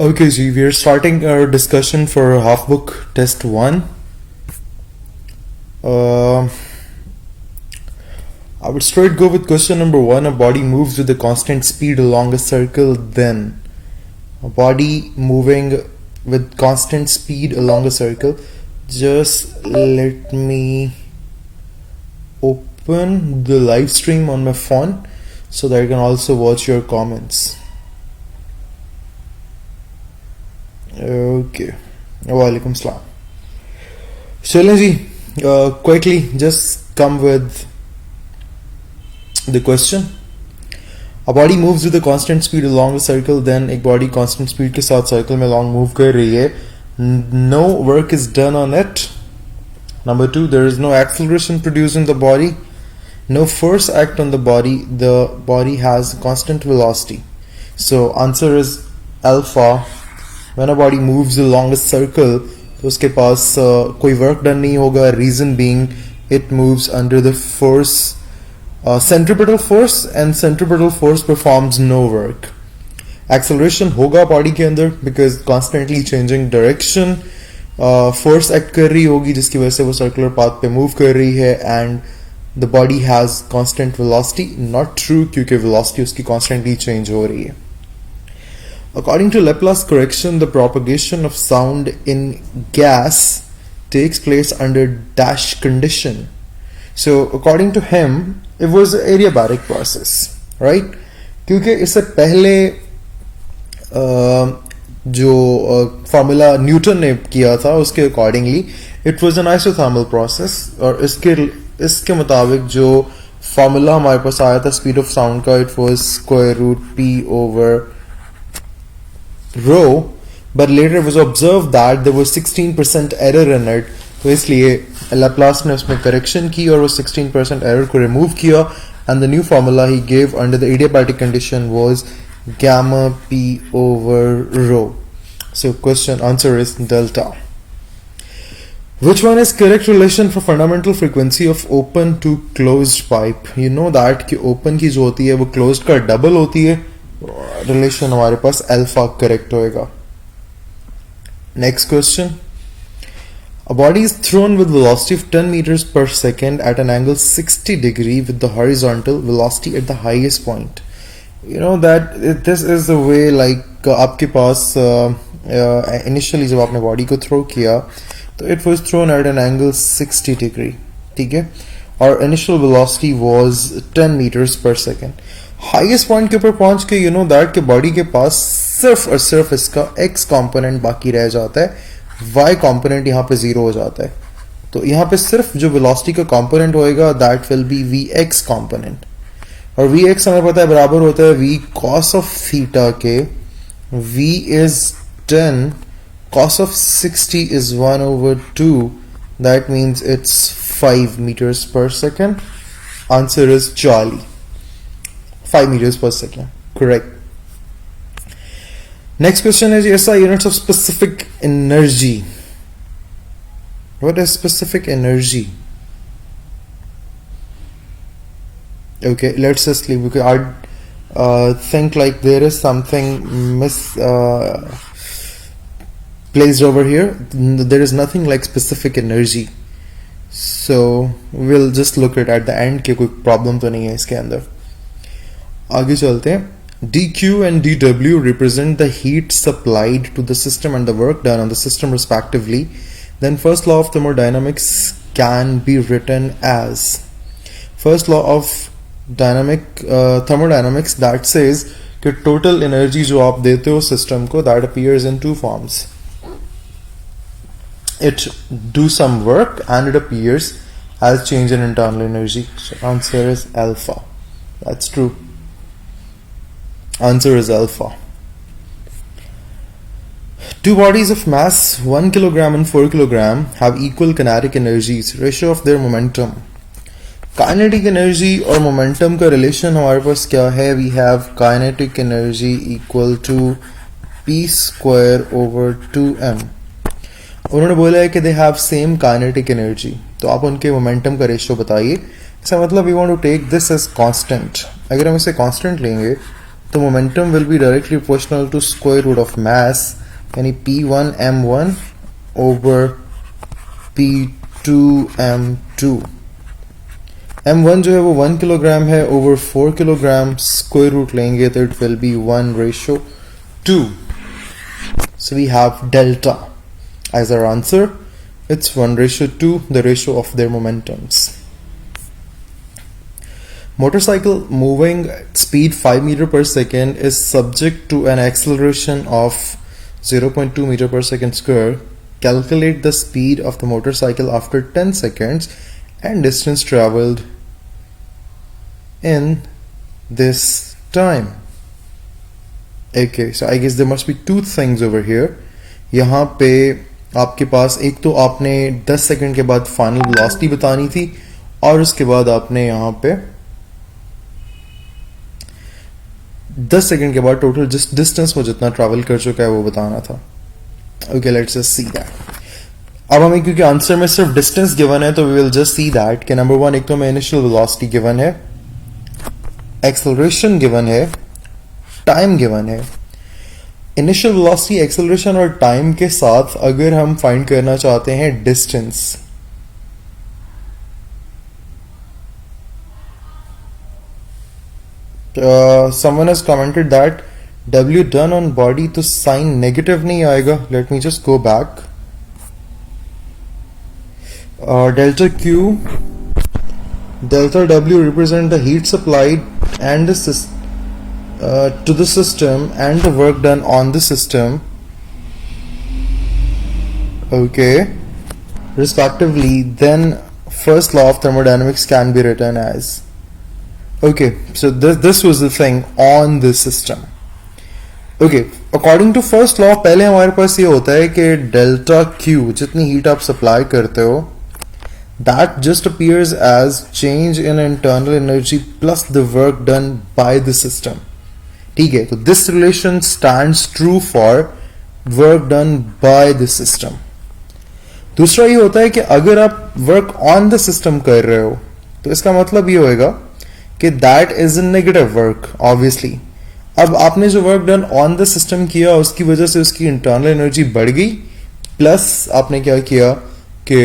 Okay, G, we are starting our discussion for half book test 1. I would straight go with question number 1. A body moves with a constant speed along a circle, then. A body moving with constant speed along a circle. Just let me open the live stream on my phone so that I can also watch your comments. Okay. Walaikum salam. Chalein ji, quickly just come with the question. A body moves with a constant speed along a circle, then एक body constant speed के साथ circle में along move कर रही है. No work is done on it. Number 2, there is no acceleration produced in the body. No force act on the body. The body has constant velocity. So answer is alpha. When a body moves along a circle, तो उसके पास कोई work done नहीं होगा. Reason being, it moves under the force, centripetal force, and centripetal force performs no work. Acceleration होगा body के अंदर because constantly changing direction. Force act कर रही होगी जिसकी वजह से वो circular path पे move कर रही है, and the body has constant velocity. Not true क्योंकि velocity उसकी constantly change हो रही है. According to Laplace correction, the propagation of sound in gas takes place under dash condition. So according to him, it was an adiabatic process, right? क्योंकि इससे पहले जो formula Newton ने किया था उसके accordingly it was an isothermal process, और इसके मुताबिक जो फॉर्मूला हमारे पास आया था स्पीड ऑफ साउंड का, it was square root p over rho, but later it was observed that there was 16% error in it. तो इसलिए Laplace ने उसमें करेक्शन की और वो 16% error को remove किया, and the new formula he gave under the adiabatic condition was gamma p over rho. So question answer is delta. Which one is correct relation for fundamental frequency of open to closed pipe? You know that कि open की जो होती है वो closed का double होती है. Relation हमारे पास alpha correct होएगा. Next question. A body is thrown with velocity of 10 meters per second at an angle 60 degree with the horizontal velocity at the highest point. You know that this is the way like आपके पास initially जब आपने body को throw किया तो it was thrown at an angle 60 degree, ठीक है, और initial velocity was 10 meters per second. Highest point के ऊपर पहुंच के यू नो दैट के बॉडी के पास सिर्फ और सिर्फ इसका एक्स कंपोनेंट बाकी रह जाता है, वाई कंपोनेंट यहाँ पे जीरो हो जाता है. तो यहाँ पे सिर्फ जो वेलोसिटी का कंपोनेंट होएगा that will be V X component, और वी एक्स हमें पता है बराबर होता है वी कॉस ऑफ थीटा के. V is 10, cos of 60 is 1/2, that means it's 5 meters per second. Answer is 5 meters per second. Correct. Next question is SI units of specific energy. What is specific energy? Okay, let's just leave because I think like there is something placed over here. There is nothing like specific energy. So we'll just look at the end कि कोई problem तो नहीं है इसके अंदर. आगे चलते हैं. dq and dw represent the heat supplied to the system and the work done on the system respectively. Then first law of thermodynamics can be written as first law of thermodynamics that says कि total energy जो आप देते हो system को that appears in two forms. It do some work and it appears as change in internal energy. So answer is alpha. That's true. Answer is alpha. Two bodies of mass 1 kilogram and 4 kilogram have equal kinetic energies. Ratio of their momentum. Kinetic energy और momentum का relation हमारे पास क्या है? We have kinetic energy equal to p square over 2m. उन्होंने बोला है कि they have same kinetic energy. तो आप उनके momentum का ratio बताइए. इसका मतलब we want to take this as constant. अगर हम इसे कांस्टेंट लेंगे तो momentum will be directly proportional to square root of mass, यानी P1 m1 over P2 m2. m1 जो है वो 1 किलोग्राम है ओवर 4 किलोग्राम. स्क्वायर रूट लेंगे तो it will B 1:2. So we have delta as our answer. It's 1:2, the ratio of their momentums. Motorcycle moving speed 5 meter per second is subject to an acceleration of 0.2 meter per second square. Calculate the speed of the motorcycle after 10 seconds and distance traveled in this time. Okay, so I guess there must be two things over here. यहाँ पे आपके पास एक तो आपने 10 second के बाद final velocity बतानी थी और उसके बाद आपने यहाँ पे 10 सेकंड के बाद टोटल जिस डिस्टेंस वो जितना ट्रैवल कर चुका है वो बताना था. Okay, let's just see that. अब हमें क्योंकि आंसर में सिर्फ डिस्टेंस गिवन है तो we will just see that कि नंबर 1 एक तो हमें इनिशियल वेलोसिटी गिवन है, एक्सेलरेशन गिवन है, टाइम गिवन है. इनिशियल वेलोसिटी, एक्सेलरेशन और टाइम के साथ अगर हम फाइंड करना चाहते हैं distance, someone has commented that W done on body तो साइन नेगेटिव नहीं आएगा. Let me just go back. Delta Q, delta W represent the heat supplied and the to the system and the work done on the system, okay, respectively. Then first law of thermodynamics can be written as, okay, so this was the thing on this system. Okay, according to first law पहले हमारे पास ये होता है कि delta Q, जितनी heat आप supply करते हो, that just appears as change in internal energy plus the work done by the system. ठीक है, तो this relation stands true for work done by the system. दूसरा ये होता है कि अगर आप work on the system कर रहे हो तो इसका मतलब ये होएगा कि that is a negative work, obviously. अब आपने जो work done on the system किया उसकी वजह से उसकी इंटरनल एनर्जी बढ़ गई, प्लस आपने क्या किया कि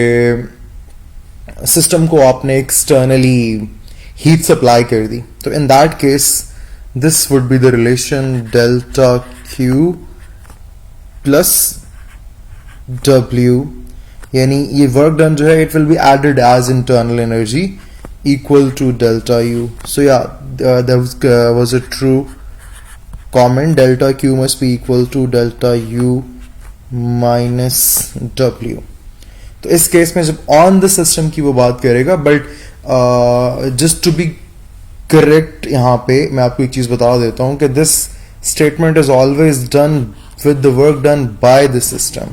सिस्टम को आपने एक्सटर्नली हीट सप्लाई कर दी. तो in that case this would be the relation delta Q plus W, यानी ये वर्क डन जो है it will be added as internal energy equal to delta U. So yeah that was a true comment. Delta Q must be equal to delta U minus W. तो इस case में जब on the system की वो बात करेगा, but just to be correct यहाँ पे मैं आपको एक चीज बता देता हूँ कि this statement is always done with the work done by the system.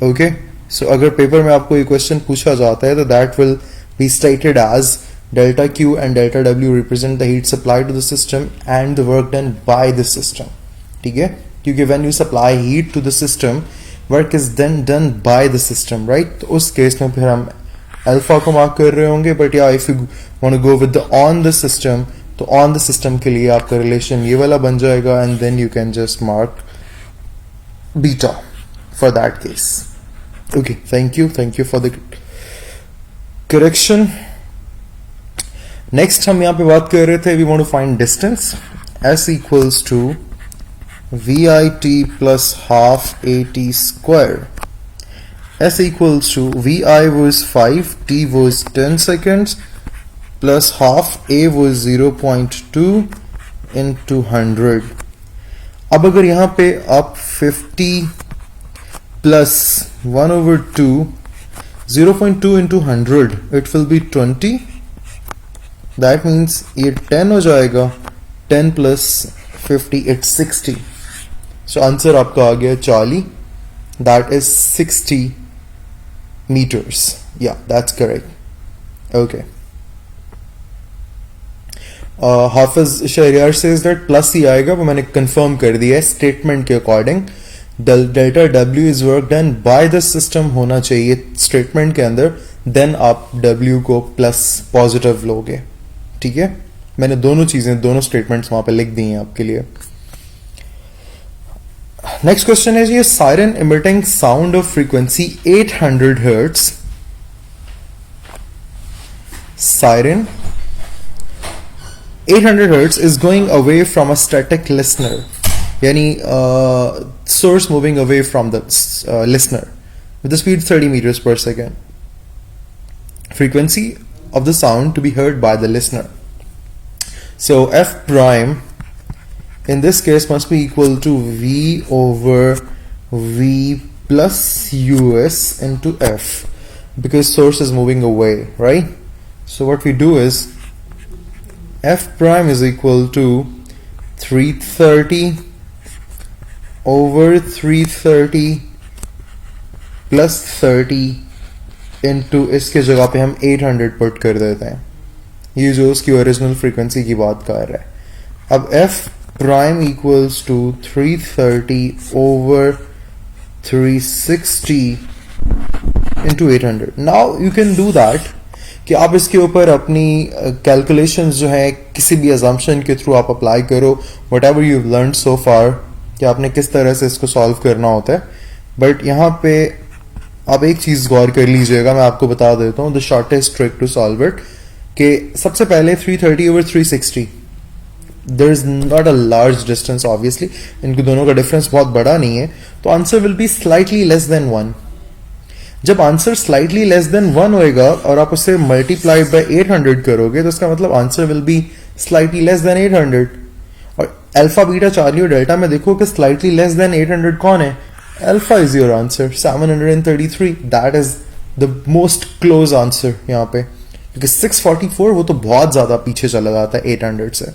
Okay, so अगर पेपर में आपको ये क्वेश्चन पूछा जाता है तो that will be stated as delta Q and delta W represent the heat supplied to the system and the work done by the system. ठीक है, क्योंकि when you supply heat to the system, work is then done by the system, right? तो उस case में फिर हम alpha को mark कर रहे होंगे. बट या if you want to go with the on the system, तो ऑन द सिस्टम के लिए आपका रिलेशन ये वाला बन जाएगा and then you can just mark beta for that case. Okay, thank you for the correction. Next हम यहाँ पे बात कर रहे थे, we want to find distance. S equals to VIT plus half AT square. S equals to VI was 5, T was 10 seconds plus half A was 0.2 into 100. अब अगर यहाँ पे आप 50 plus 1/2 0.2 into 100, it will be 20. That means ये 10 हो जाएगा. 10 plus 50 it's 60. So answer आपका आ गया 40. That is 60 meters. Yeah, that's correct. Okay. Hafiz Shahryar says that plus ही आएगा, वो मैंने कंफर्म कर दिया है स्टेटमेंट के according. Delta W is work done by the system होना चाहिए स्टेटमेंट के अंदर, देन आप W को प्लस पॉजिटिव लोगे. ठीक है, मैंने दोनों चीजें, दोनों स्टेटमेंट्स वहां पे लिख दी हैं आपके लिए. नेक्स्ट क्वेश्चन है ये siren emitting sound of frequency 800 hertz. Siren 800 hertz is going away from a static listener, yani source moving away from the listener with the speed 30 meters per second. Frequency of the sound to be heard by the listener. So f prime in this case must be equal to v over v plus us into f because source is moving away, right? So what we do is f prime is equal to 330 over 330 plus 30 into इसके जगह पे हम 800 put कर देते हैं. ये जो उसकी ओरिजिनल फ्रीक्वेंसी की बात कर रहा है. अब f prime equals to 330 over 360 into 800. Now you can do that कि आप इसके ऊपर अपनी कैलकुलेशंस जो है किसी भी अजम्पशन के थ्रू आप अप्लाई करो, whatever you learn so far, कि आपने किस तरह से इसको सॉल्व करना होता है. बट यहाँ पे आप एक चीज़ गौर कर लीजिएगा, मैं आपको बता देता हूँ the shortest trick to solve it, कि सबसे पहले 330 over 360 there is not a large distance, obviously इनके दोनों का डिफरेंस बहुत बड़ा नहीं है, तो answer will be slightly less than 1. जब आंसर स्लाइटली लेस देन 1 होएगा और आप उसे मल्टीप्लाइड बाय 800 करोगे तो इसका मतलब answer will be slightly less then 800. और अल्फा बीटा चार्ली और डेल्टा में देखो कि स्लाइटली लेस देन 800 कौन है? Alpha is your answer 733. That is the most close answer यहाँ पे, क्योंकि 644 वो तो बहुत ज्यादा पीछे चला जाता है 800 से.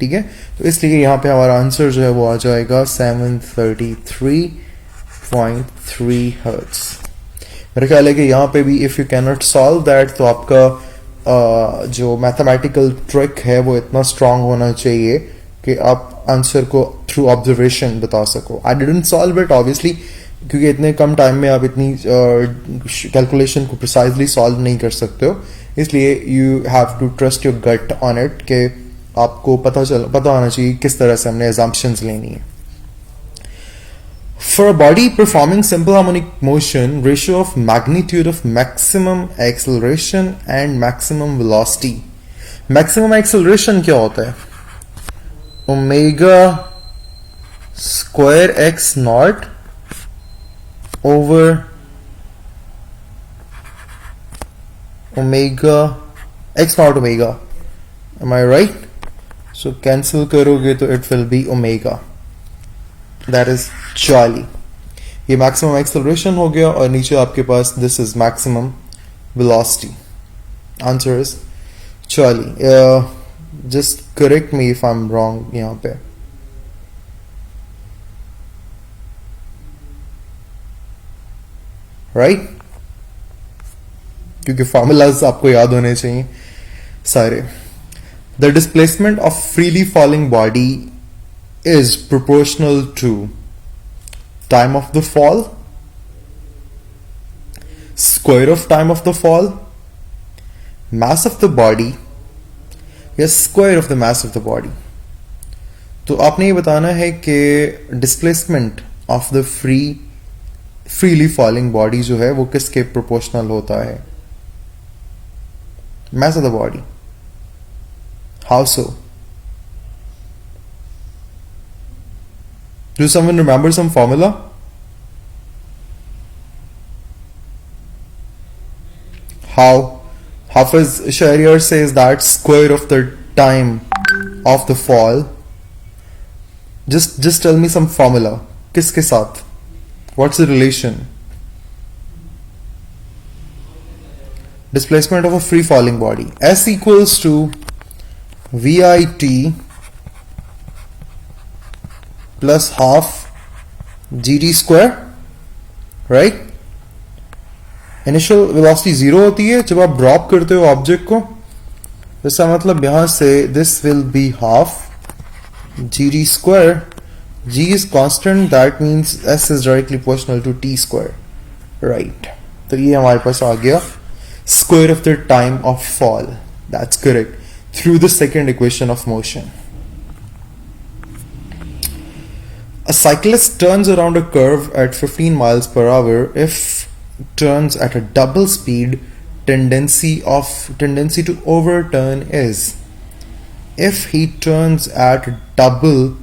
ठीक है, तो इसलिए यहाँ पे हमारा आंसर जो है वो आ जाएगा 733.3 हर्ट्ज. मेरा ख्याल है कि यहाँ पे भी if you can not solve that तो आपका जो मैथमेटिकल ट्रिक है वो इतना स्ट्रांग होना चाहिए कि आप आंसर को थ्रू ऑब्जर्वेशन बता सको. I didn't solve it obviously, क्योंकि इतने कम टाइम में आप इतनी कैलकुलेशन को प्रिसाइजली सॉल्व नहीं कर सकते हो, इसलिए you have to trust your gut on it कि आपको पता होना चाहिए किस तरह से हमने assumptions लेनी है. For a body performing simple harmonic motion, ratio of magnitude of maximum acceleration and maximum velocity. Maximum acceleration क्या होता है? Omega square x naught over omega x naught omega. Am I right? So cancel करोगे तो it will be omega. That is Charlie. ये maximum acceleration हो गया और नीचे आपके पास this is maximum velocity. Answer is Charlie. Just correct me if I'm wrong यहाँ पे. Right? क्योंकि formulas आपको याद होने चाहिए सारे. The displacement of freely falling body is proportional to time of the fall, square of time of the fall, mass of the body, या square of the mass of the body. तो आपने ये बताना है कि displacement of the freely falling body जो है वो किसके proportional होता है? Mass of the body. How so? Do someone remember some formula? How? Hafiz Shahryar says that square of the time of the fall. Just tell me some formula. किसके साथ? What's the relation? Displacement of a free falling body. S equals to VIT plus half GT square, right? Initial velocity 0 होती है जब आप drop करते हो object को, इसका मतलब यहां से this will be half GT square. G is constant, that means S is directly proportional to T square, right? तो ये हमारे पास आ गया square of the time of fall. That's correct. Through the second equation of motion. A cyclist turns around a curve at 15 miles per hour. If turns at a double speed, tendency to overturn is. If he turns at double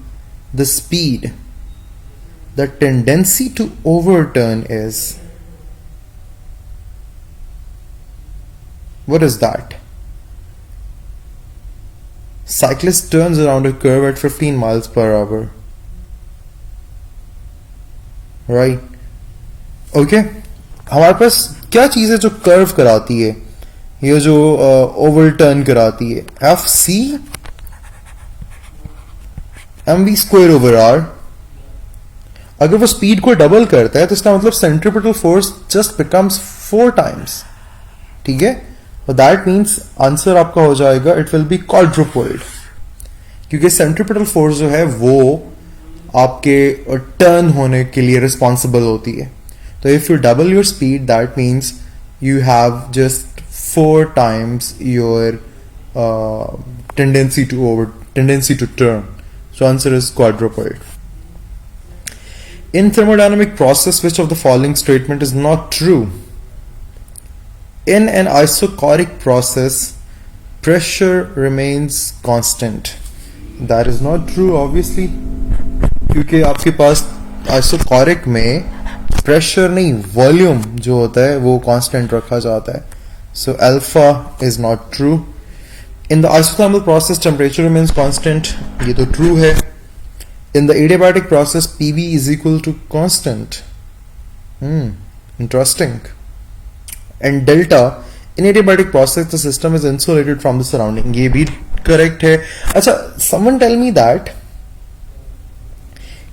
the speed, the tendency to overturn is. What is that? Cyclist turns around a curve at 15 miles per hour. Right? Okay? हमारे पास क्या चीज़ है जो curve कराती है, ये जो overturn कराती है? F C M V square over R. अगर वो स्पीड को डबल करता है तो इसका मतलब centripetal force just becomes 4 times. ठीक है? दैट मीन्स आंसर आपका हो जाएगा इट विल बी क्वाड्रुपल्ड, क्योंकि सेंट्रीपिटल फोर्स जो है वो आपके टर्न होने के लिए रिस्पॉन्सिबल होती है. तो if you double your speed that means you have just 4 times your tendency to turn. So answer is quadrupled. In thermodynamic process, which of the following statement is not true? In an isochoric process, pressure remains constant. That is not true, obviously, क्योंकि आपके पास isochoric में pressure नहीं, volume जो होता है वो constant रखा जाता है. So alpha is not true. In the isothermal process, temperature remains constant. ये तो true है. In the adiabatic process, PV is equal to constant. Interesting. And delta, in adiabatic process, the system is insulated from the surrounding. ये भी correct है. अच्छा, someone tell me that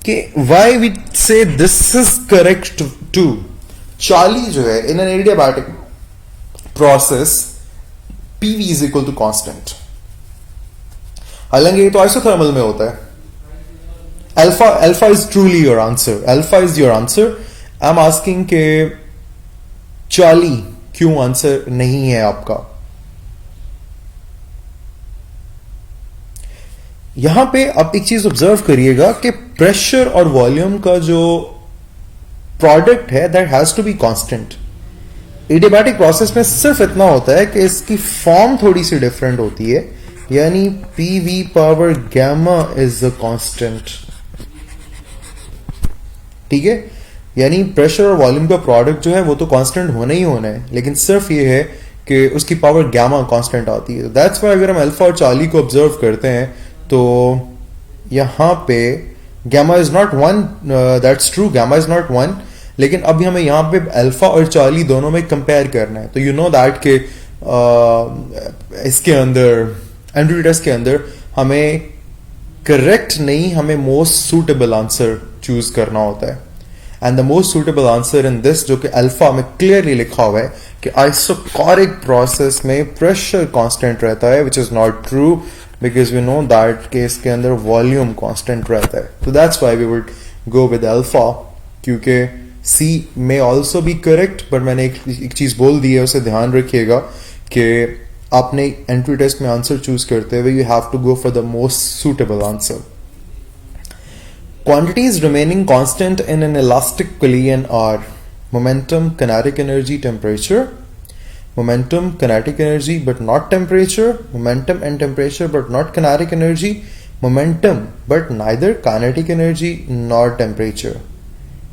कि why we say this is correct too. Charlie जो है in an adiabatic process, PV is equal to constant. हालांकि ये तो isothermal में होता है. Alpha is truly your answer. Alpha is your answer. I'm asking के Charlie क्यों आंसर नहीं है आपका? यहां पे आप एक चीज ऑब्जर्व करिएगा कि प्रेशर और वॉल्यूम का जो प्रोडक्ट है that has to be constant. Adiabatic process में सिर्फ इतना होता है कि इसकी फॉर्म थोड़ी सी डिफरेंट होती है, यानी PV power gamma is a constant. ठीक है, यानी प्रेशर और वॉल्यूम का प्रोडक्ट जो है वो तो कांस्टेंट होना ही होना है, लेकिन सिर्फ ये है कि उसकी पावर गैमा कांस्टेंट आती है. दैट्स व्हाई अगर हम अल्फा और चार्ली को ऑब्जर्व करते हैं तो यहां पे gamma is not 1. That's true, gamma is not 1, लेकिन अभी हमें यहां पे अल्फा और चार्ली दोनों में कंपेयर करना है. तो यू नो दैट के इसके अंदर एमडीटी टेस्ट के अंदर हमें करेक्ट नहीं, हमें मोस्ट सूटेबल आंसर चूज करना होता है. And the most suitable answer in this, जो कि अल्फा में क्लियरली लिखा हुआ है कि आइसोकोरिक प्रोसेस में प्रेशर कांस्टेंट रहता है, which is not true because we know that के इसके अंदर वॉल्यूम कांस्टेंट रहता है. तो that's why we would go with alpha, क्योंकि C may also be correct, but मैंने एक चीज बोल दी है, उसे ध्यान रखिएगा कि आपने एंट्री टेस्ट में आंसर चूज करते हुए you have to go for the most suitable answer. Quantities remaining constant in an elastic collision are momentum, kinetic energy, temperature. Momentum, kinetic energy but not temperature. Momentum and temperature but not kinetic energy. Momentum but neither kinetic energy nor temperature.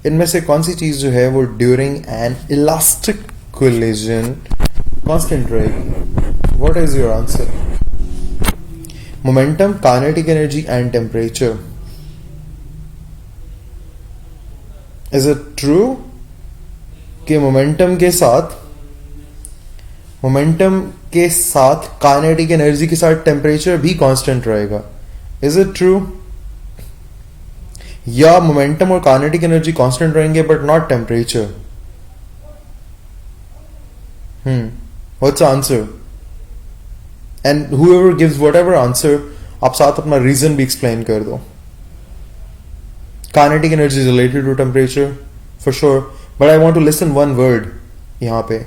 इनमें से कौन सी चीज जो है वो during an elastic collision constant रहेगी? What is your answer? Momentum, kinetic energy and temperature. Is it true कि momentum के साथ काइनेटिक एनर्जी के साथ टेम्परेचर भी कांस्टेंट रहेगा? Is it true? या मोमेंटम और काइनेटिक एनर्जी कांस्टेंट रहेंगे but not temperature? What's answer? And whoever gives whatever answer, आप साथ अपना रीजन भी एक्सप्लेन कर दो. Kinetic energy is related to temperature for sure, but I want to listen one word यहाँ पे.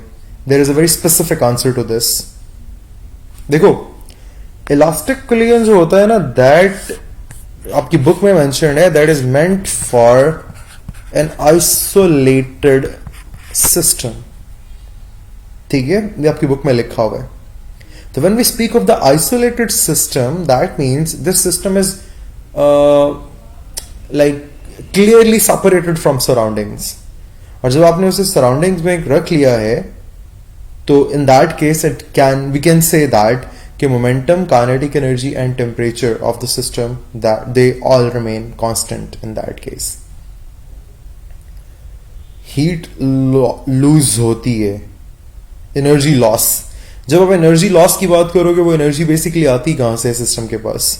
There is a very specific answer to this. देखो elastic collision जो होता है ना, दैट आपकी बुक में मेंशन है, that is meant for an isolated system. ठीक है, ये आपकी बुक में लिखा हुआ है. तो when we speak of the isolated system, that means this system is like clearly separated from surroundings. और जब आपने उसे सराउंडिंग्स में रख लिया है, तो in that case we can say that कि momentum, kinetic energy and temperature of the system, that they all remain constant in that case. Heat lose होती है, एनर्जी लॉस. जब आप एनर्जी लॉस की बात करोगे, वो एनर्जी बेसिकली आती कहां से सिस्टम के पास?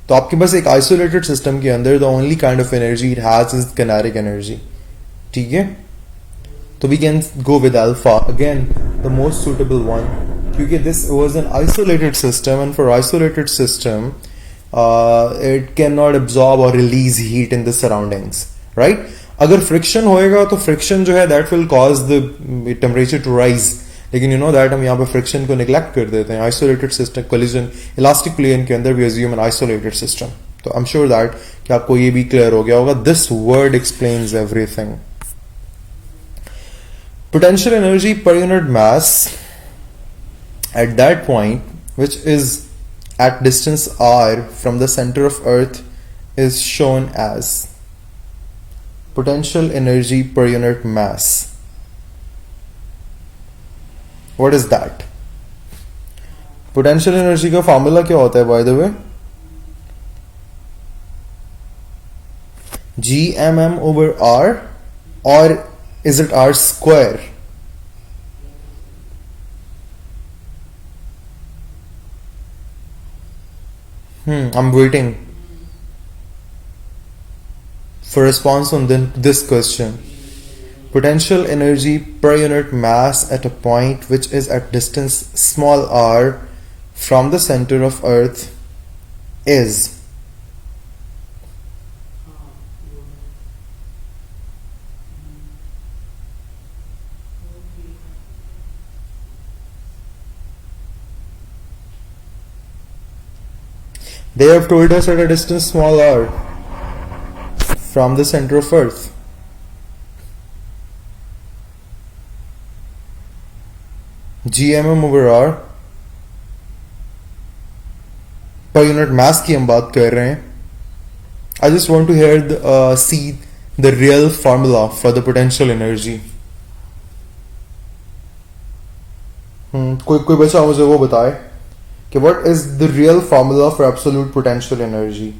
तो आपके पास एक आइसोलेटेड सिस्टम के अंदर the only kind of energy it has is kinetic energy. ठीक है, तो we can go with alpha again, the most suitable one, क्योंकि this was an isolated system and for isolated system it can not absorb और release heat in the surroundings, right? अगर friction होएगा तो friction जो है that will cause the temperature to rise. लेकिन you know that हम यहाँ पे फ्रिक्शन को निग्लेक्ट कर देते हैं. Isolated system collision elastic plane के अंदर we assume an isolated system. तो आई एम श्योर दैट कि आपको ये भी क्लियर हो गया होगा. This word explains everything. Potential energy per unit mass at that point, which is at distance r from the center of Earth, is shown as potential energy per unit mass. What is that? Potential energy का formula क्या होता है by the way? Gmm over r, or is it r square? I'm waiting for response on this question. Potential energy per unit mass at a point which is at distance small r from the center of Earth is they have told us at a distance small r from the center of Earth. Gmm over r per unit mass की हम बात कर रहे हैं. I just want to see the real formula for the potential energy. कोई बच्चा मुझे वो बताए कि what is the real formula for absolute potential energy?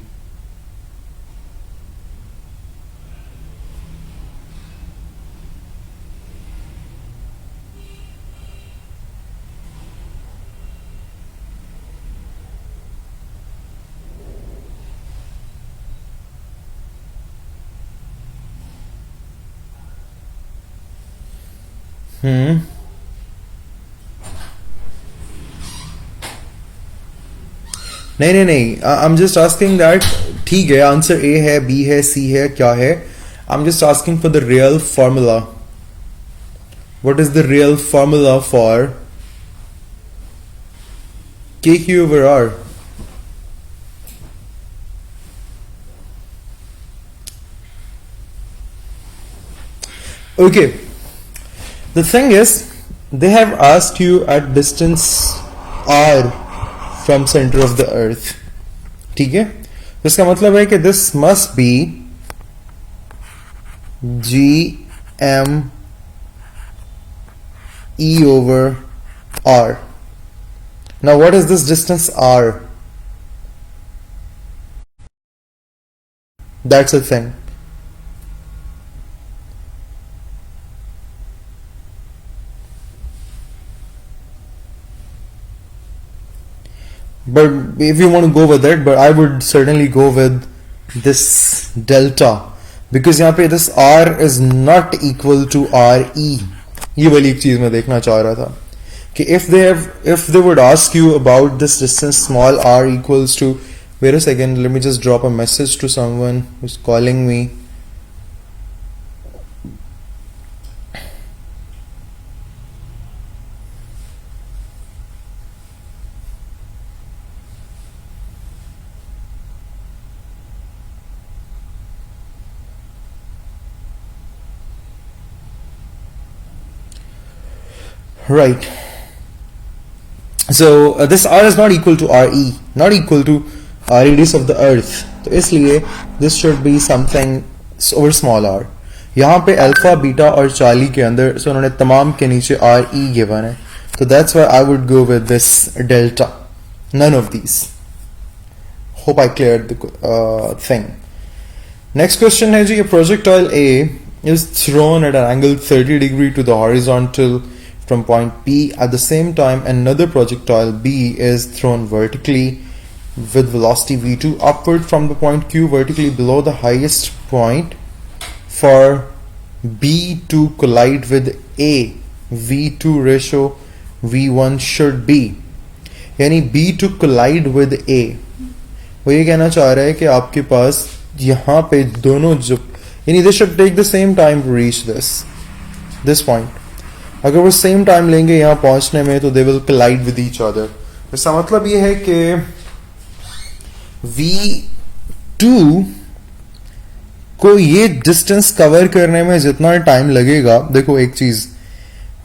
नहीं, आई एम जस्ट आस्किंग दैट. ठीक है, आंसर ए है, बी है, सी है, क्या है? I am just asking for the real formula. What is the real formula for K Q over R? Okay, the thing is, they have asked you at distance r from center of the earth. ठीक है, इसका मतलब है कि this must be G m e over r. Now what is this distance r? That's the thing. But if you want to go with it, but I would certainly go with this delta, because यहाँ पे this r is not equal to re. ये वाली एक चीज मैं देखना चाह रहा था कि if they would ask you about this distance small r equals to, wait a second, let me just drop a message to someone who's calling me. right. So this r is not equal to re, not equal to radius of the earth, तो इसलिए this should be something over small r. यहाँ पे alpha beta और Charlie के अंदर से उन्होंने तमाम के नीचे आर ई गिवन है, तो that's why I would go with this delta, none of these. Hope I cleared the thing. Next question है जी, a projectile A is thrown at an angle 30 degree to the horizontal from point P. At the same time, another projectile B is thrown vertically with velocity v2 upward from the point Q vertically below the highest point. For B to collide with A, v2 ratio v1 should be, यानी B to collide with A, वो ये कहना चाह रहा है कि आपके पास यहाँ पे दोनों जो, यानी they should take the same time to reach this point. अगर वो सेम टाइम लेंगे यहाँ पहुंचने में, तो they will collide with each other. इसका मतलब ये है कि v2 को ये डिस्टेंस कवर करने में जितना टाइम लगेगा, देखो एक चीज,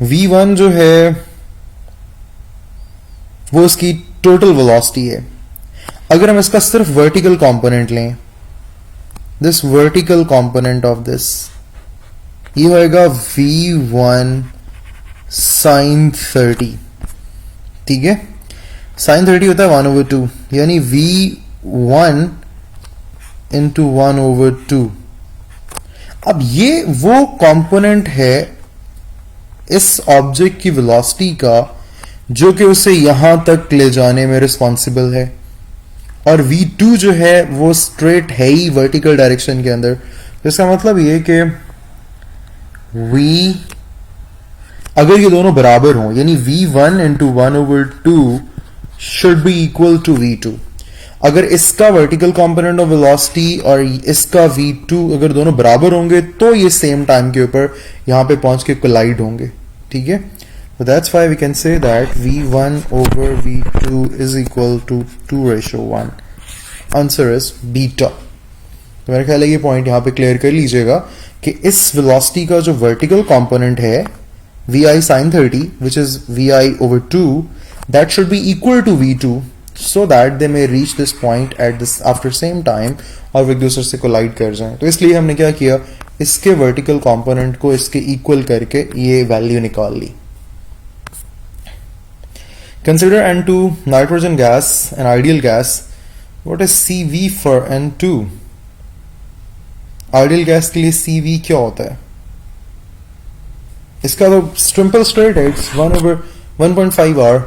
v1 जो है वो उसकी टोटल वेलोसिटी है. अगर हम इसका सिर्फ वर्टिकल कंपोनेंट लें, this vertical component of this, ये होएगा v1 sin 30, ठीक है. sin 30 होता है 1/2, यानी v1 into 1/2. अब ये वो कंपोनेंट है इस ऑब्जेक्ट की वेलोसिटी का जो कि उसे यहां तक ले जाने में रिस्पॉन्सिबल है, और v2 जो है वो स्ट्रेट है ही वर्टिकल डायरेक्शन के अंदर. तो इसका मतलब ये कि अगर ये दोनों बराबर हों, यानी v1 into 1/2 should be equal to v2. अगर इसका वर्टिकल कंपोनेंट ऑफ वेलोसिटी और इसका v2 अगर दोनों बराबर होंगे, तो ये सेम टाइम के ऊपर यहां पे पहुंच के कोलाइड होंगे, ठीक है. So that's why we can say that v1 over v2 is equal to 2:1. Answer is beta. तो मेरा ख्याल है ये पॉइंट यहाँ पे क्लियर कर लीजिएगा कि इस वेलोसिटी का जो वर्टिकल कंपोनेंट है vi sin 30, which is vi over 2, that should be equal to v2, so that they may reach this point at this after same time और वो एक दूसरे से कोलाइड कर जाएं. तो इसलिए हमने क्या किया, इसके वर्टिकल कंपोनेंट को इसके इक्वल करके ये वैल्यू निकाल ली. Consider N2 nitrogen gas, an ideal gas. What is CV for N2? Ideal gas के लिए CV क्या होता है? इसका तो सिंपल स्ट्रेट है, इट्स 1/1.5 r,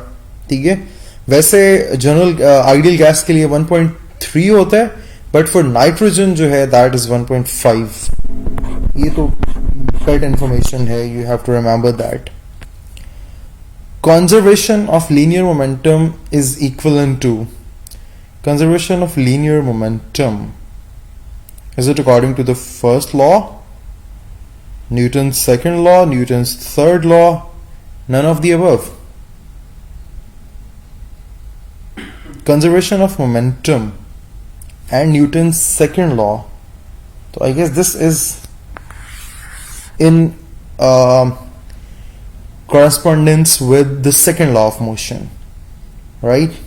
ठीक है. वैसे जनरल आइडियल गैस के लिए 1.3 होता है, बट फॉर नाइट्रोजन जो है दैट इज 1.5. ये तो कट इंफॉर्मेशन है, you have to remember that. Conservation of linear momentum is equivalent to, conservation of linear momentum, is it according to the first law, Newton's second law, Newton's third law, none of the above? Conservation of momentum and Newton's second law, so I guess this is in correspondence with the second law of motion, right?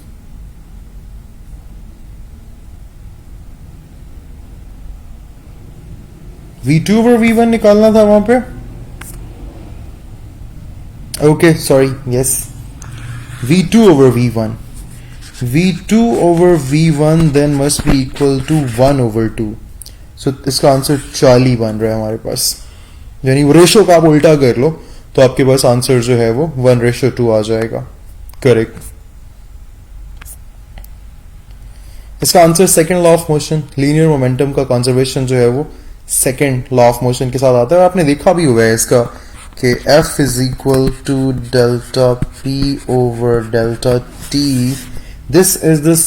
v2 over v1 निकालना था वहां पे. Okay, sorry, yes, v2 over v1. v2 over v1 then must be equal to 1/2. So इसका answer 40 बन रहा है हमारे पास, यानी वो रेशो का आप उल्टा कर लो तो आपके पास आंसर जो है वो 1:2 आ जाएगा. करेक्ट. इसका answer second law of motion, linear momentum का कंजर्वेशन जो है वो सेकेंड लॉ ऑफ मोशन के साथ आता है. आपने देखा भी हुआ है इसका कि F is equal to delta P over delta T. This is this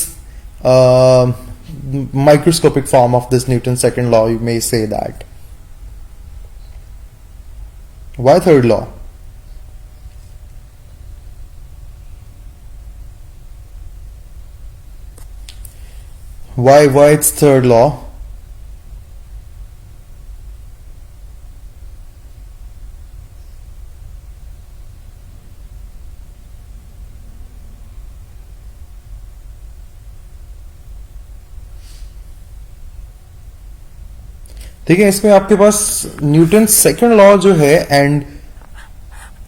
microscopic form of this Newton's second law, you may say that. Why third law? Why it's third law? ठीक है, इसमें आपके पास न्यूटन सेकंड लॉ जो है and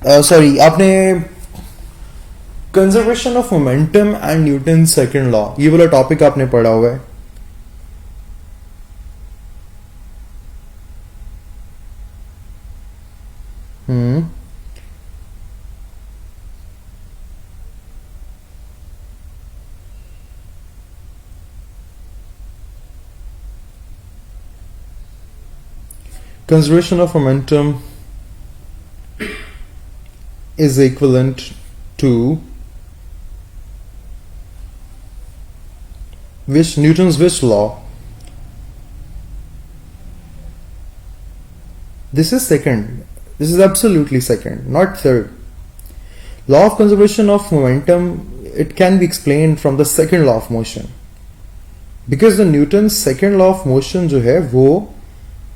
sorry आपने conservation of momentum and Newton second law ये वाला topic आपने पढ़ा हुआ है. Conservation of momentum is equivalent to Newton's which law? This is second. This is absolutely second, not third. Law of conservation of momentum, it can be explained from the second law of motion. Because the Newton's second law of motion जो है वो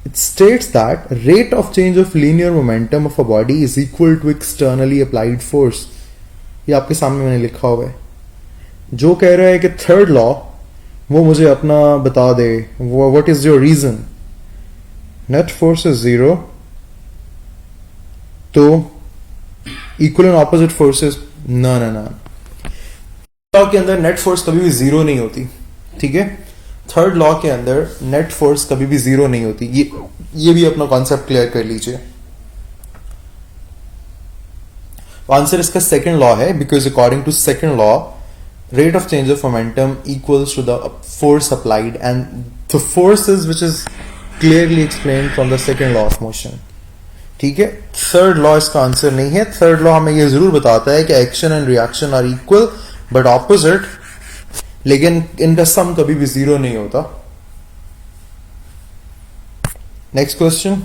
it states that rate of change of linear momentum of a body is equal to externally applied force. ये आपके सामने मैंने लिखा हुआ है. जो कह रहा है कि थर्ड लॉ वो मुझे अपना बता दे. What is your reason? Net force is zero. तो equal and opposite forces ना. लॉ के अंदर नेट फोर्स कभी भी जीरो नहीं होती. ठीक है, थर्ड लॉ के अंदर नेट फोर्स कभी भी जीरो नहीं होती. ये भी अपना कॉन्सेप्ट क्लियर कर लीजिए. आंसर इसका सेकंड लॉ है because according to second law rate of change of momentum equals to the force applied and the forces which is clearly explained from the second law of motion. ठीक है, third law इसका answer नहीं है. Third law हमें ये जरूर बताता है कि action and reaction are equal but opposite, लेकिन इनका सम कभी भी जीरो नहीं होता. Next question.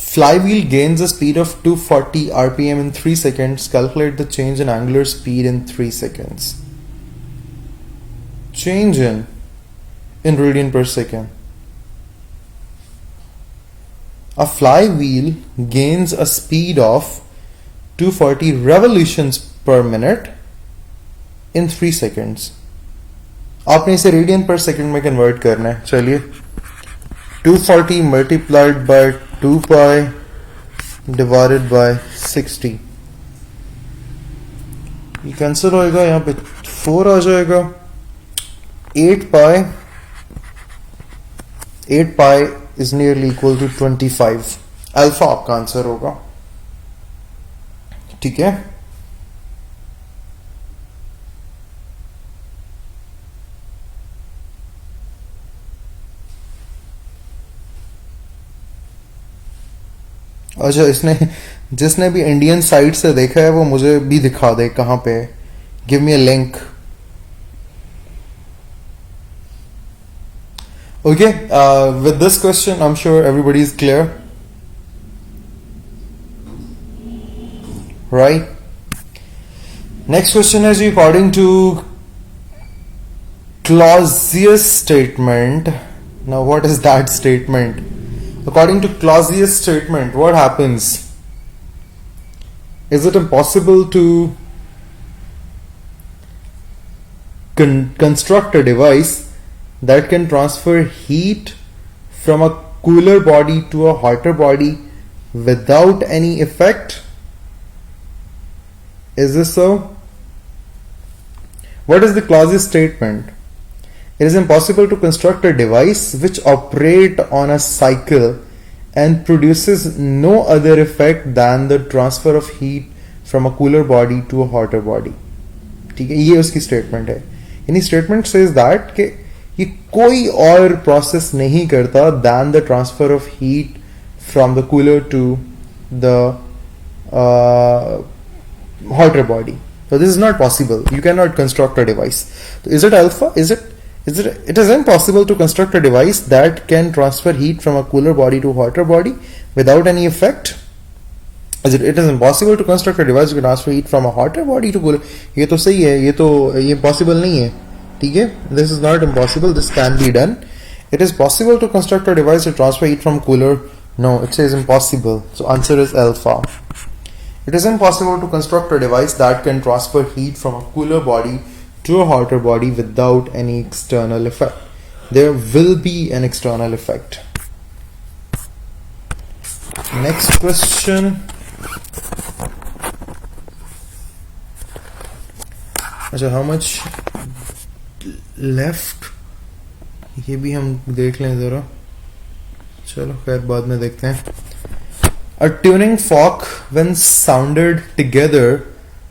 Flywheel gains a speed of 240 rpm in 3 seconds. Calculate the change in angular speed in 3 seconds. Change in radian per second. A flywheel gains a speed of 240 revolutions per minute in 3 seconds. आपने इसे radian पर second में convert करना है. चलिए, 240 multiplied by 2 pi divided by 60. ये cancel होएगा, यहाँ पे 4 आ जाएगा. 8 pi is nearly equal to 25. Alpha आपका आंसर होगा. ठीक है, अच्छा जिसने भी इंडियन साइट से देखा है वो मुझे भी दिखा दे कहां पे. Give me a link. Okay, with this question I am sure everybody is clear, right? Next question is according to Clausius statement. Now what is that statement? According to Clausius statement, what happens? Is it impossible to construct a device that can transfer heat from a cooler body to a hotter body without any effect? Is this so? What is the Clausius statement? It is impossible to construct a device which operates on a cycle and produces no other effect than the transfer of heat from a cooler body to a hotter body. ठीक है, ये उसकी statement है. यानी statement says that कि ये कोई और प्रोसेस नहीं करता than the transfer of heat from the cooler to the hotter body. So this is not possible. You cannot construct a device. So is it alpha? It is impossible to construct a device that can transfer heat from a cooler body to a hotter body without any effect. It is impossible to construct a device that can transfer heat from a hotter body to cooler. ये तो सही है, ये possible नहीं है. ठीक है, this is not impossible. This can be done. It is possible to construct a device to transfer heat from cooler. No, it says impossible. So answer is alpha. It is impossible to construct a device that can transfer heat from a cooler body to a hotter body without any external effect. There will be an external effect. Next question. अच्छा, how much left? ये भी हम देख लें ज़रा. चलो खैर बाद में देखते हैं. A tuning fork, when sounded together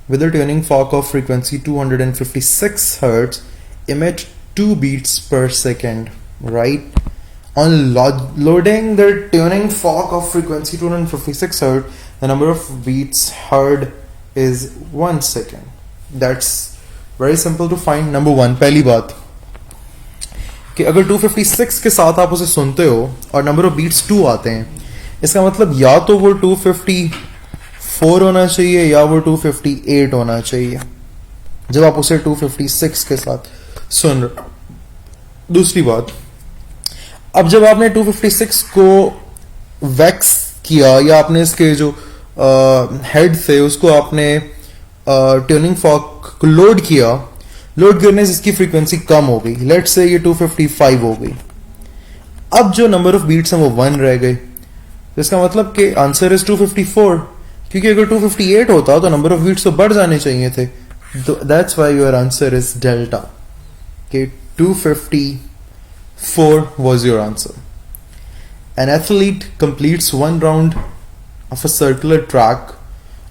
with a tuning fork of frequency 256 Hz, emit 2 beats per second, right? On loading the tuning fork of frequency 256 Hz, the number of beats heard is 1 second. That's very simple to find. Number one, पहली बात कि अगर 256 के साथ आप उसे सुनते हो और नंबर ऑफ बीट्स 2 आते हैं, इसका मतलब या तो वो 254 होना चाहिए या वो 258 होना चाहिए जब आप उसे 256 के साथ सुन रहे. दूसरी बात, अब जब आपने 256 को वैक्स किया या आपने इसके जो हेड थे उसको आपने ट्यूनिंग फॉर्क को लोड किया, लोड करने से इसकी फ्रीक्वेंसी कम हो गई, लेट्स से ये 255 हो गई. अब जो नंबर ऑफ बीट्स हैं वो 1 रह गए, तो इसका मतलब कि आंसर इज 254, क्योंकि अगर 258 होता तो नंबर ऑफ बीट्स तो बढ़ जाने चाहिए थे. That's why your answer is delta, कि 254 was your answer. An athlete completes one round of a circular track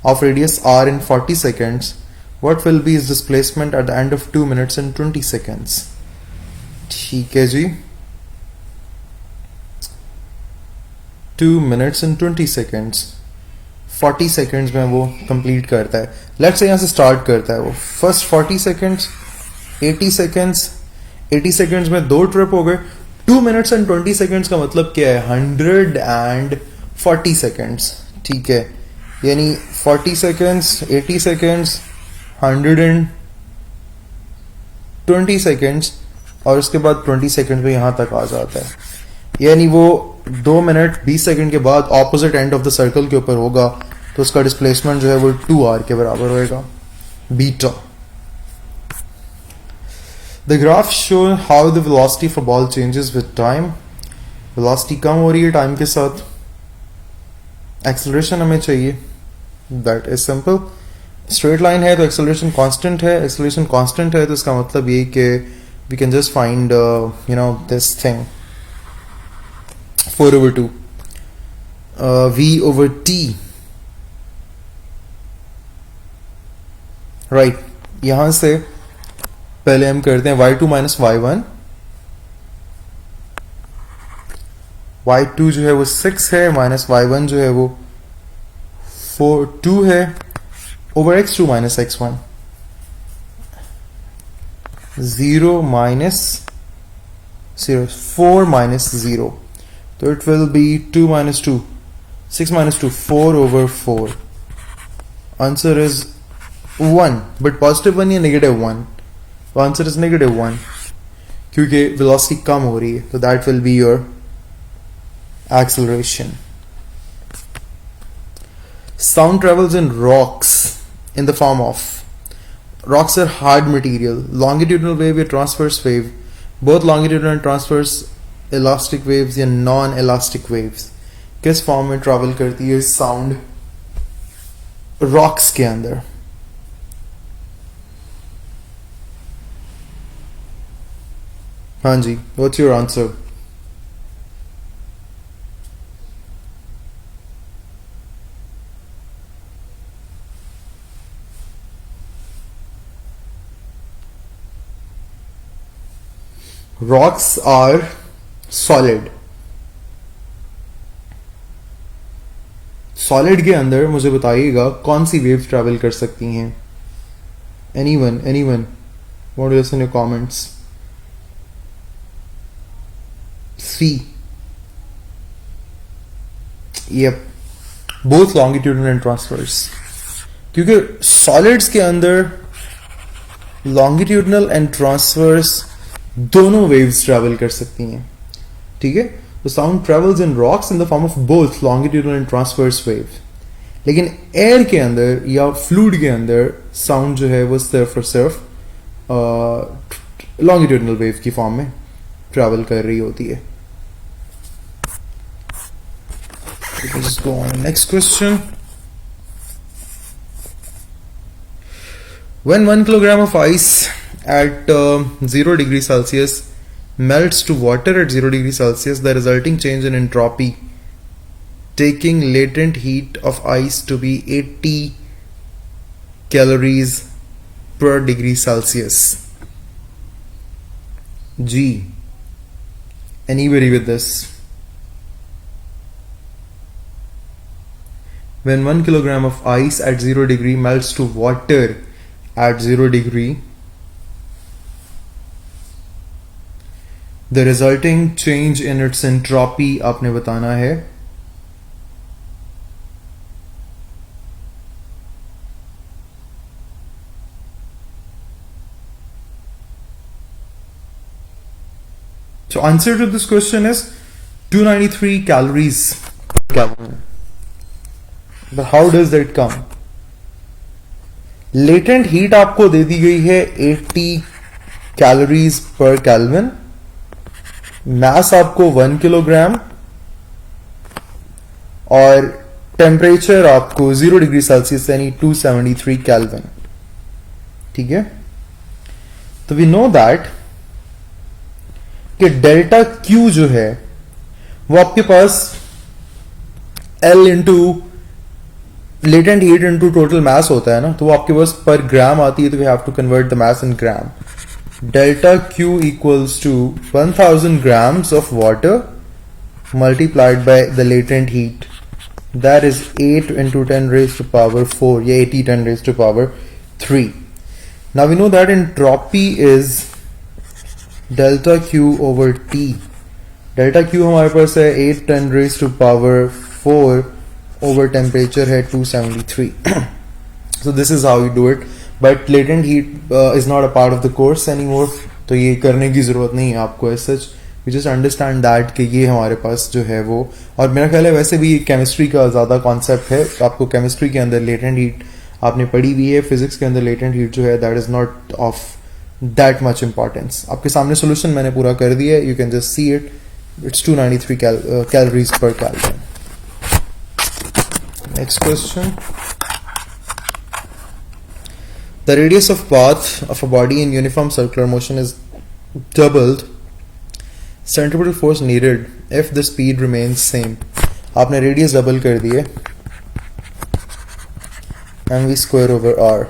of radius r in 40 seconds. What will be his displacement at the end of 2 minutes and 20 seconds? ठीक है जी. 2 minutes and 20 seconds. 40 seconds में वो complete करता है. Let's say यहाँ से start करता है वो. First 40 seconds, 80 seconds. 80 seconds में 2 ट्रिप हो गए. 2 minutes and 20 seconds का मतलब क्या है? 140 seconds. ठीक है, यानी 40 seconds, 80 seconds, 120 seconds और उसके बाद 20 seconds में यहां तक आ जाता है. यानी वो 2 मिनट 20 सेकंड के बाद opposite end of the circle के ऊपर होगा, तो उसका डिस्प्लेसमेंट जो है वो 2r के बराबर होएगा, beta. The graph show how the velocity of a ball changes with time. Velocity कम हो रही है टाइम के साथ. Acceleration हमें चाहिए. That is simple. Straight line है तो acceleration constant है. Acceleration constant है तो इसका मतलब ये कि we can just find this thing 4/2 v over t. Right. यहां से पहले हम करते हैं y2 minus y1. y2 जो है वो 6 है, माइनस y1 जो है वो 2 है, over x2 minus x1. 0 minus 0, 4 minus 0. So it will be 2 minus 2, 6 minus 2, 4 over 4. Answer is 1, but positive 1 या negative 1. So answer is negative 1, क्योंकि velocity कम हो रही है, so that will be your acceleration. Sound travels in rocks in the form of, rocks are hard material, longitudinal wave या transverse wave, both longitudinal and transverse elastic waves या non-elastic waves. किस form में travel करती है sound rocks के अंदर? हाँ जी, what's your answer? Rocks are solid. Solid के अंदर मुझे बताइएगा कौन सी वेव्स ट्रैवल कर सकती हैं? Anyone want to listen your comments? C. Yep, both longitudinal and transverse. क्योंकि solids के अंदर longitudinal and transverse दोनों वेव्स ट्रैवल कर सकती हैं. ठीक है, तो sound travels in rocks in the form of both longitudinal and transverse wave. लेकिन एयर के अंदर या फ्लूइड के अंदर साउंड जो है वो सिर्फ और सिर्फ लॉन्गिट्यूडनल वेव की फॉर्म में ट्रैवल कर रही होती है. Let's go on. Next question. When 1 kilogram of ice at 0 degree Celsius melts to water at 0 degree Celsius, the resulting change in entropy, taking latent heat of ice to be 80 calories per degree Celsius. G. Anybody with this? When 1 kilogram of ice at 0 degree melts to water at 0 degree, the resulting change in its entropy आपने बताना है. So answer to this question is 293 calories per Kelvin. But how does that come? Latent heat आपको दे दी गई है 80 calories per Kelvin. Mass आपको 1 kilogram और temperature आपको 0 degree Celsius यानी 273 Kelvin. ठीक है, तो वी नो दैट कि डेल्टा क्यू जो है वो आपके पास L into latent heat into total mass होता है ना, तो वो आपके पास पर ग्राम आती है, तो we have to convert the mass in gram. Delta Q equals to 1000 grams of water multiplied by the latent heat, that is 8 into 10 raised to power 4 या 80 10 raised to power 3. Now we know that entropy is delta Q over T. Delta Q हमारे पास है 8 10 raised to power 4 over temperature है 273. So this is how you do it, but latent heat is not a part of the course anymore, तो ये करने की ज़रूरत नहीं है आपको as such. You just understand that कि ये हमारे पास जो है वो, और मेरा ख्याल है वैसे भी केमिस्ट्री का ज़्यादा कॉन्सेप्ट है, आपको केमिस्ट्री के अंदर लेटेंट हीट आपने पढ़ी हुई है, फिजिक्स के अंदर लेटेंट हीट जो है that is not of that much importance. आपके सामने सोल्यूशन मैंने पूरा कर दिया है, you can just see it. It's 293 calories per Kelvin. Next question. The radius of path of a body in uniform circular motion is doubled. Centripetal force needed if the speed remains same. आपने radius double कर दिए. mv square over r.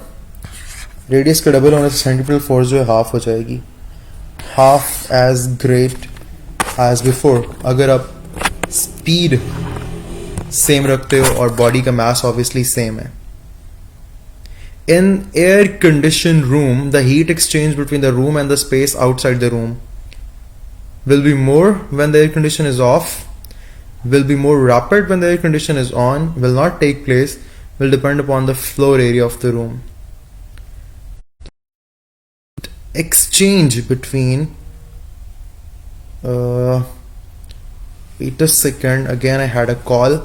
Radius का double होने से centripetal force जो है half हो जाएगी. Half as great as before. अगर आप speed same रखते हो और body का mass obviously same है. In air conditioned room, the heat exchange between the room and the space outside the room will be more when the air condition is off, will be more rapid when the air condition is on, will not take place, will depend upon the floor area of the room. Exchange between wait a second, again I had a call.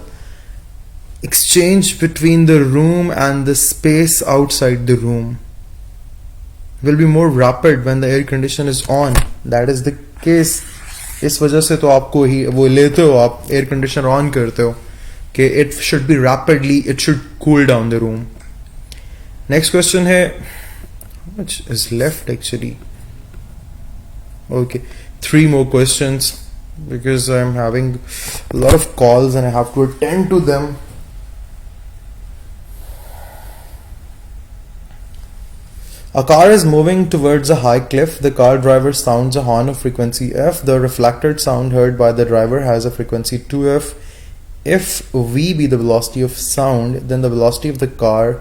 Exchange between the room and the space outside the room will be more rapid when the air condition is on. That is the case. इस वजह से तो आपको ही वो लेते हो, आप air conditioner on करते हो कि it should be rapidly, it should cool down the room. Next question है, how much is left actually? Okay, 3 more questions because I'm having a lot of calls and I have to attend to them. A car is moving towards a high cliff. The car driver sounds a horn of frequency F. The reflected sound heard by the driver has a frequency 2F. If V be the velocity of sound, then the velocity of the car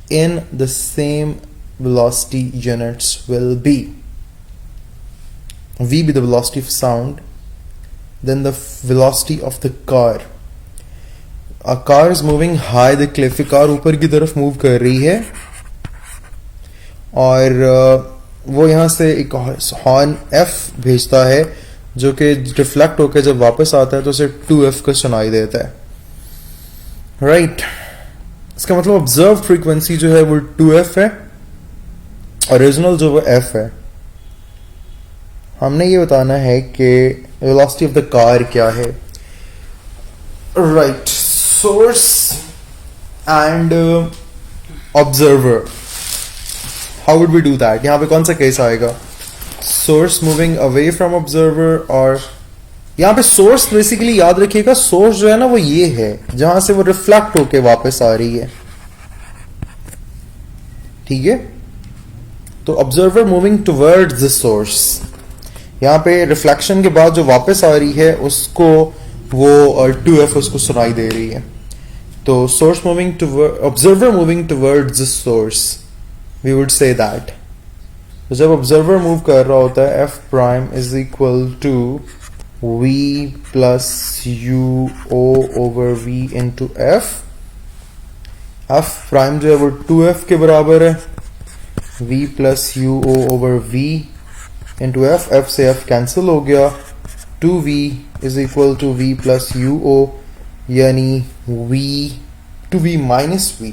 in the same velocity units will be. V be the velocity of sound, then the velocity of the car. A car is moving high the cliff. Car ऊपर की तरफ move कर रही है और वो यहाँ से एक हॉर्न F भेजता है जो कि रिफ्लेक्ट होकर जब वापस आता है तो उसे 2F का सुनाई देता है. राइट, इसका मतलब ऑब्जर्व फ्रीक्वेंसी जो है वो 2F है, ओरिजिनल जो वो F है. हमने ये बताना है कि वेलोसिटी ऑफ द कार क्या है. Right, source and observer. How would we do that? यहाँ पे कौन सा केस आएगा? Source moving away from observer, और यहाँ पे source बेसिकली याद रखिएगा, source जो है ना वो ये है जहां से वो रिफ्लेक्ट होके वापस आ रही है, ठीक है? तो observer moving towards the source, यहाँ पे रिफ्लेक्शन के बाद जो वापस आ रही है उसको वो 2f उसको सुनाई दे रही है. तो source moving toward, observer moving towards the source, we would say that. तो जब ऑब्जर्वर मूव कर रहा होता है f prime is equal to v plus u o over v into f. f prime जो है वो 2f के बराबर है, v plus U O over v into F. F से एफ कैंसिल हो गया, 2v is equal to v plus U O, यानी v 2v minus v.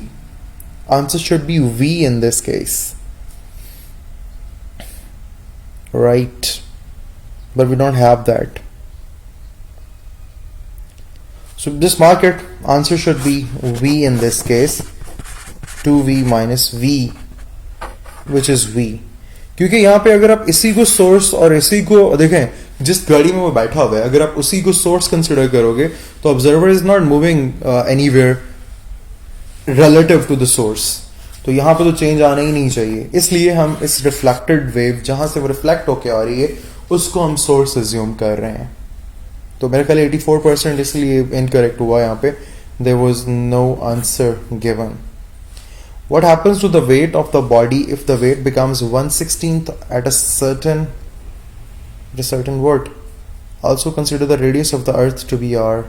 Answer should be v in this case, right? But we don't have that, so just mark it. Answer should be v in this case, 2v minus v, which is v. क्योंकि यहाँ पे अगर आप इसी को source और इसी को देखें, जिस गाड़ी में वो बैठा हुआ है, अगर आप उसी को सोर्स कंसिडर करोगे तो observer is not moving anywhere relative to the source. तो यहाँ पे तो चेंज आना ही नहीं चाहिए, इसलिए हम इस रिफ्लेक्टेड वेव जहां से वो रिफ्लेक्ट होके आ रही है उसको हम सोर्स एज्यूम कर रहे हैं. तो मेरे ख्याल 84% इसलिए इनकरेक्ट हुआ यहाँ पे. There was no answer given. What happens to the weight of the body if the weight becomes 1/16 at a certain what? Also consider the radius of the earth to be r.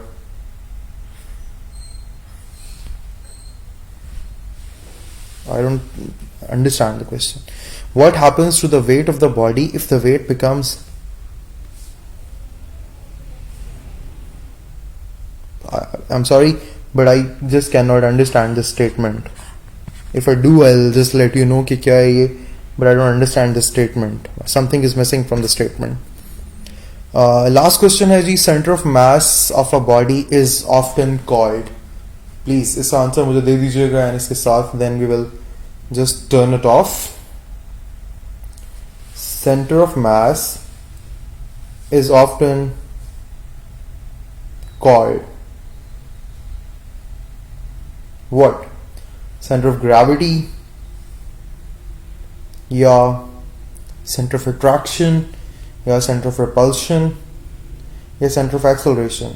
I don't understand the question. What happens to the weight of the body if the weight becomes I'm sorry, but I just cannot understand this statement. If I do, I'll just let you know कि क्या है ये, but I don't understand this statement. Something is missing from the statement. Last question है जी, center of mass of a body is often called. Please इसका answer मुझे दे दीजिएगा and इसके साथ then we will just turn it off. Center of mass is often called what? Center of gravity, या center of attraction, या center of repulsion, या center of acceleration.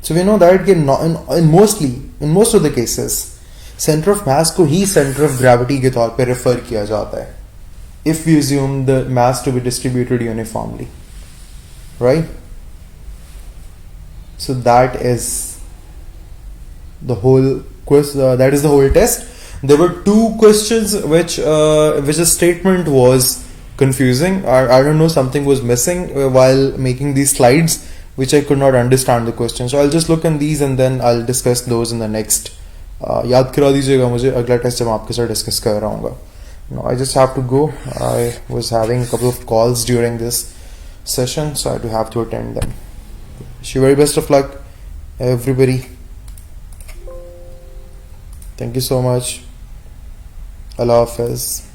So we know that in most of the cases centre of mass को ही centre of gravity के तौर पे refer किया जाता है if we assume the mass to be distributed uniformly, right? So that is the whole that is the whole test. There were two questions which the statement was confusing. I don't know, something was missing while making these slides which I could not understand the question. So I'll just look in these and then I'll discuss those in the next. याद करा दीजिएगा मुझे अगला test जब आपके साथ discuss कर रहा हूँ. No, I just have to go. I was having a couple of calls during this session, so I do have to attend them. Wish you very best of luck, everybody. Thank you so much. Allah Hafiz.